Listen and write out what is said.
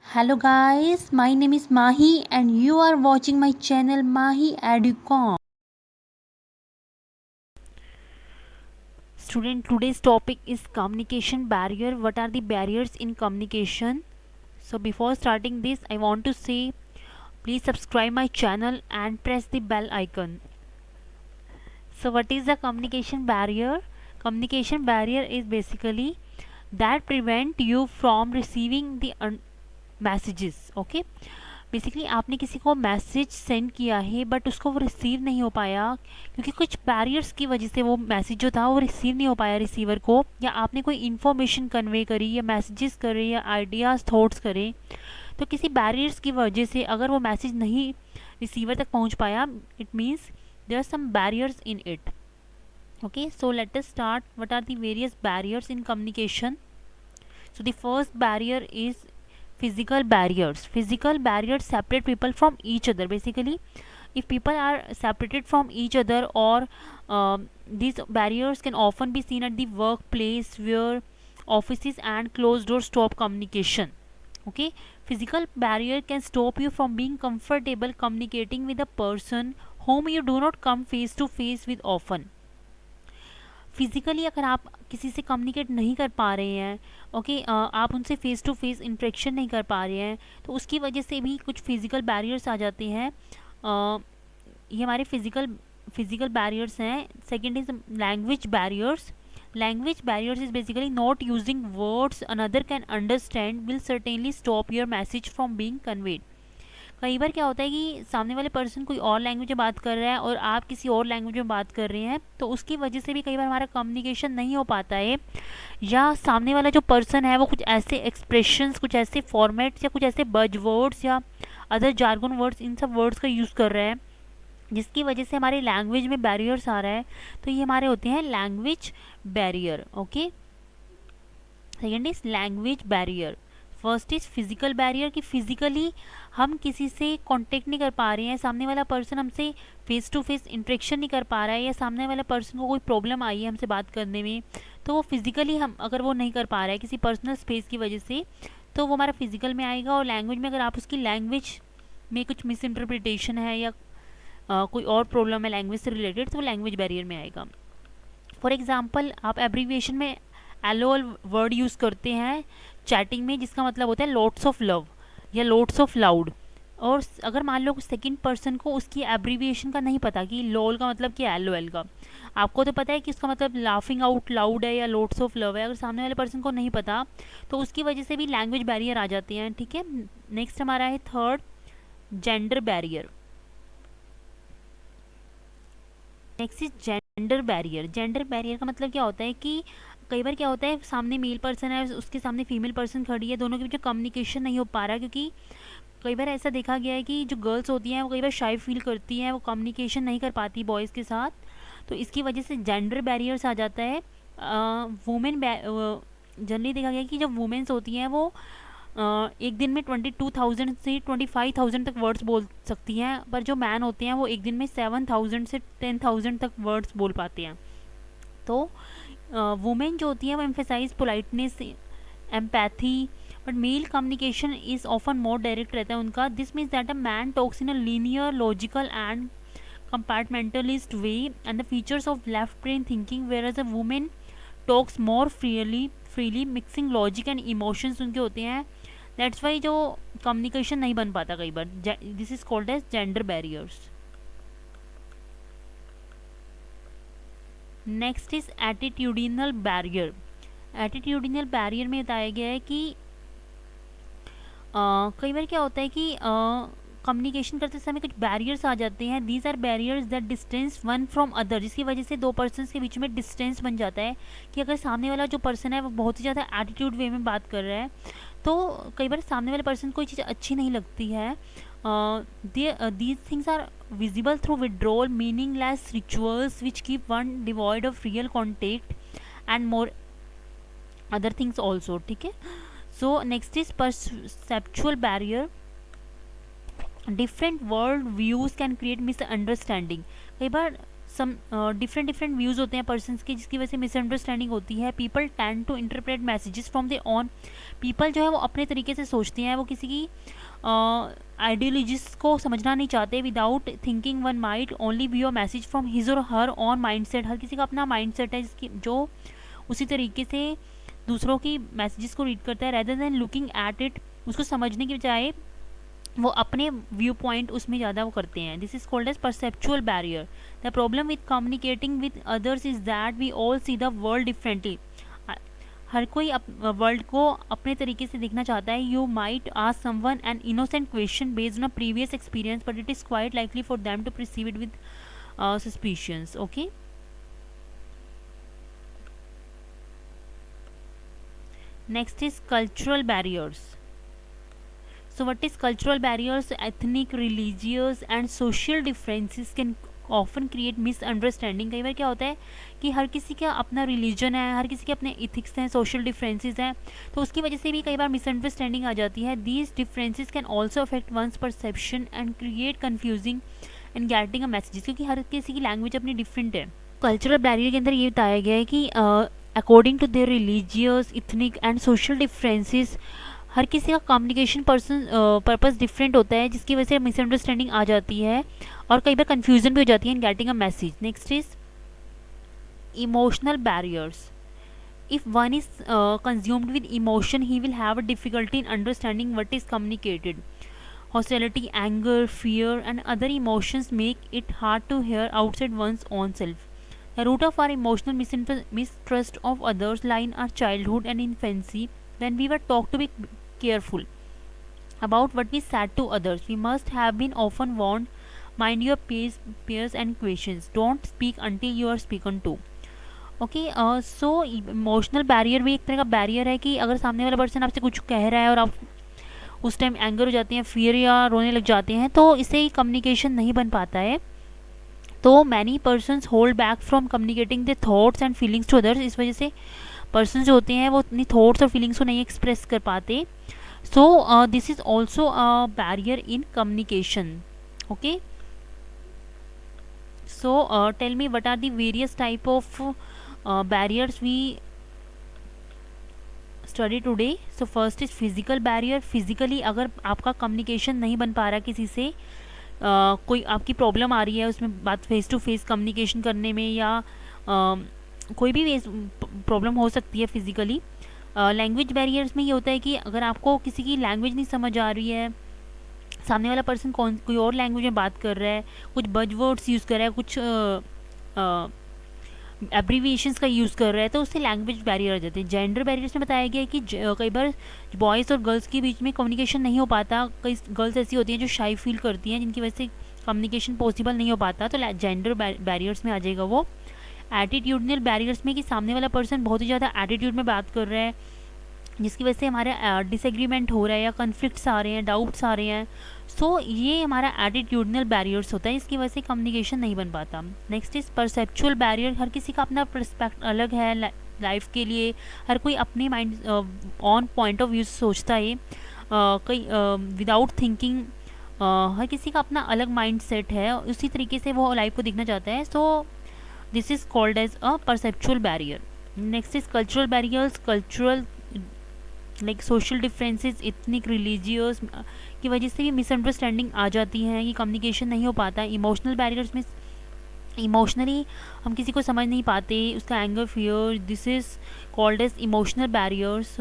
Hello guys, my name is Mahi and you are watching my channel Mahi Educom. Student, today's topic is communication barrier. What are the barriers in communication? So before starting this, I want to say please subscribe my channel and press the bell icon. So what is the communication barrier? Communication barrier is basically that prevent you from receiving the messages. Okay, basically आपने किसी को message send किया है but उसको वो receive नहीं हो पाया क्योंकि कुछ बैरियर्स की वजह से वो मैसेज जो था वो रिसीव नहीं हो पाया रिसीवर को, या आपने कोई इन्फॉर्मेशन कन्वे करी या मैसेजेस करे या आइडियाज़ थॉट्स करे, तो किसी बैरियर्स की वजह से अगर वो मैसेज नहीं रिसीवर तक पहुंच पाया, it means there are some barriers in it. Okay, so let us start. What are the various barriers in communication? So the first barrier is physical barriers. Physical barriers separate people from each other. Basically, if people are separated from each other, or these barriers can often be seen at the workplace where offices and closed doors stop communication. Okay, physical barrier can stop you from being comfortable communicating with a person whom you do not come face to face with often. Physically अगर आप किसी से communicate नहीं कर पा रहे हैं, okay, आप उनसे फ़ेस टू फेस इंटरेक्शन नहीं कर पा रहे हैं, तो उसकी वजह से भी कुछ फिज़िकल बैरियर्स आ जाते हैं. ये हमारे फिज़िकल बैरियर्स हैं. Second is language barriers. Language barriers is basically not using words another can understand will certainly stop your message from being conveyed. कई बार क्या होता है कि सामने वाले पर्सन कोई और लैंग्वेज में बात कर रहा है और आप किसी और लैंग्वेज में बात कर रहे हैं, तो उसकी वजह से भी कई बार हमारा कम्युनिकेशन नहीं हो पाता है, या सामने वाला जो पर्सन है वो कुछ ऐसे एक्सप्रेशंस, कुछ ऐसे फॉर्मेट्स या कुछ ऐसे बज वर्ड्स या अदर जार्गन वर्ड्स, इन सब वर्ड्स का यूज़ कर रहा है जिसकी वजह से हमारे लैंग्वेज में बैरियर्स आ रहा है. तो ये हमारे होते हैं language barrier. Okay, second is language barrier. First is physical barrier, कि फिजिकली हम किसी से कांटेक्ट नहीं कर पा रहे हैं, सामने वाला पर्सन हमसे फेस टू फेस इंटरेक्शन नहीं कर पा रहा है, या सामने वाला पर्सन को कोई प्रॉब्लम आई है हमसे बात करने में, तो वो फिजिकली हम अगर वो नहीं कर पा रहा है किसी पर्सनल स्पेस की वजह से, तो वो हमारा फिजिकल में आएगा. और लैंग्वेज में अगर आप उसकी लैंग्वेज में कुछ मिस इंटरप्रिटेशन है या कोई और प्रॉब्लम है लैंग्वेज से रिलेटेड, तो वो लैंग्वेज बैरियर में आएगा. फॉर एग्जाम्पल, आप एब्रीविएशन में एलओएल वर्ड यूज़ करते हैं चैटिंग में, जिसका मतलब होता है लॉट्स ऑफ लव या लॉट्स ऑफ लाउड. और अगर मान लो सेकंड पर्सन को उसकी एब्रीविएशन का नहीं पता कि लोल का मतलब क्या है एलओएल का, आपको तो पता है कि उसका मतलब लाफिंग आउट लाउड है या लॉट्स ऑफ लव है, अगर सामने वाले पर्सन को नहीं पता तो उसकी वजह से भी लैंग्वेज बैरियर आ जाते हैं. ठीक है, नेक्स्ट हमारा है third, gender barrier. Next is gender barrier. Gender barrier का मतलब क्या होता है कि कई बार क्या होता है, सामने मेल पर्सन है, उसके सामने फीमेल पर्सन खड़ी है, दोनों के बीच कम्युनिकेशन नहीं हो पा रहा, क्योंकि कई बार ऐसा देखा गया है कि जो गर्ल्स होती हैं वो कई बार शाई फील करती हैं, वो कम्युनिकेशन नहीं कर पाती बॉयज़ के साथ, तो इसकी वजह से जेंडर बैरियर्स आ जाता है. वुमेन जनरली देखा गया है कि जो वुमेन्स होती हैं वो एक दिन में 22,000 से 25,000 तक वर्ड्स बोल सकती हैं, पर जो मैन होते हैं वो एक दिन में 7,000 से 10,000 तक वर्ड्स बोल पाते हैं. तो वुमेन जो होती है वो emphasize politeness, empathy, but male communication is often more direct रहता है उनका. This means that a man talks in a linear logical and compartmentalist way and the features of left brain thinking, whereas a women talks more freely mixing logic and emotions उनके होते हैं. That's why जो communication नहीं बन पाता कई बार. This is called as gender barriers. Next is attitudinal barrier. Attitudinal barrier में बताया गया है कि कई बार क्या होता है कि कम्युनिकेशन करते समय कुछ बैरियर्स आ जाते हैं. These are barriers that distance one from other, जिसकी वजह से दो पर्सनस के बीच में डिस्टेंस बन जाता है, कि अगर सामने वाला जो पर्सन है वो बहुत ही ज़्यादा एटीट्यूड वे में बात कर रहा है, तो कई बार सामने वाले पर्सन को ये चीज़ अच्छी नहीं लगती है. These things are visible through withdrawal, meaningless rituals which keep one devoid of real contact and more other things also. ठीक है, so next is perceptual barrier. Different world views can create misunderstanding. कई बार some different different views होते हैं persons के, जिसकी वजह से misunderstanding होती है। People tend to interpret messages from their own, people जो है वो अपने तरीके से सोचते हैं, वो किसी की आइडियोलॉजीज को समझना नहीं चाहते। Without thinking one might only view a message from his और हर ऑन माइंडसेट, हर किसी का अपना माइंडसेट है जिसकी जो उसी तरीके से दूसरों की मैसेजेस को रीड करता है, rather than looking at it, उसको समझने की बजाय वो अपने व्यू पॉइंट उसमें ज़्यादा वो करते हैं। This is called as perceptual barrier. The problem with communicating with others is that we all see the world differently, हर कोई वर्ल्ड को अपने तरीके से देखना चाहता है। You might ask someone an innocent question based on a previous experience, but it is quite likely for them to perceive it with suspicions. Okay, next is cultural barriers. So what is cultural barriers? Ethnic, religious and social differences can often create misunderstanding। कई बार क्या होता है कि हर किसी का अपना religion है, हर किसी के अपने इथिक्स हैं, सोशल डिफरेंसेस हैं, तो उसकी वजह से भी कई बार मिसअंडरस्टैंडिंग आ जाती है। These differences can also affect one's perception and create confusing and getting a messages, क्योंकि हर किसी की लैंग्वेज अपनी डिफरेंट है। कल्चरल बैरियर के अंदर ये बताया गया है कि according to their religious, ethnic and social differences, हर किसी का कम्युनिकेशन पर्पस डिफरेंट होता है, जिसकी वजह से मिसअंडरस्टैंडिंग आ जाती है और कई बार कन्फ्यूजन भी हो जाती है in getting a message. Next is emotional barriers. If one is consumed with emotion he will have a difficulty in understanding what is communicated. Hostility, anger, fear and other emotions make it hard to hear outside one's own self. The root of our emotional mistrust of others lie in our childhood and infancy, when we were taught to be careful about what we said to others. We must have been often warned, mind your peers and questions. Don't speak until you are spoken to. Okay, so emotional barrier भी एक तरह का barrier है कि अगर सामने वाला person आपसे कुछ कह रहा है और आप उस टाइम एंगर हो जाते हैं, फियर या रोने लग जाते हैं, तो इससे कम्युनिकेशन नहीं बन पाता है। तो many persons hold back from communicating the thoughts and feelings to others. इस वजह से पर्सन जो होते हैं वो अपनी थॉट्स और फीलिंग्स को नहीं एक्सप्रेस कर पाते। So this is also a barrier in communication. Okay, so tell me what are the various type of barriers we study today. So first is physical barrier. Physically अगर आपका communication नहीं बन पा रहा किसी से, कोई आपकी प्रॉब्लम आ रही है उसमें बात फेस टू फेस कम्युनिकेशन करने में, या कोई भी प्रॉब्लम हो सकती है फिजिकली। लैंग्वेज बैरियर्स में ये होता है कि अगर आपको किसी की लैंग्वेज नहीं समझ आ रही है, सामने वाला पर्सन कोई और लैंग्वेज में बात कर रहा है, कुछ बज़वर्ड्स यूज़ कर रहा है, कुछ एब्रीविएशंस का यूज़ कर रहा है, तो उससे लैंग्वेज बैरियर आ जाते हैं। जेंडर बैरियर्स में बताया गया है कि कई बार बॉयज़ और गर्ल्स के बीच में कम्युनिकेशन नहीं हो पाता। कई गर्ल्स ऐसी होती हैं जो शाई फील करती हैं, जिनकी वजह से कम्युनिकेशन पॉसिबल नहीं हो पाता, तो जेंडर बैरियर्स में आ जाएगा वो। एटीट्यूडनल बैरियर्स में कि सामने वाला पर्सन बहुत ही ज़्यादा एटीट्यूड में बात कर रहा है, जिसकी वजह से हमारे डिसएग्रीमेंट हो रहा है या कन्फ्लिक्ट्स आ रहे हैं, डाउट्स आ रहे हैं। सो ये हमारा एटीट्यूडनल बैरियर्स होता है, इसकी वजह से कम्युनिकेशन नहीं बन पाता। Next is perceptual barrier. हर किसी का अपना पर्सपेक्ट अलग है लाइफ के लिए, हर कोई अपनी mind on point of view सोचता है, कई विदाउट थिंकिंग। हर किसी का अपना अलग माइंड सेट है, उसी तरीके से वो लाइफ को देखना चाहता है। So this is called as a perceptual barrier. Next is cultural barriers. Cultural like social differences, ethnic, religious की वजह से भी मिसअंडरस्टैंडिंग आ जाती है, कि कम्युनिकेशन नहीं हो पाता। इमोशनल बैरियर्स में इमोशनली हम किसी को समझ नहीं पाते, उसका anger, fear, this is called as emotional barriers.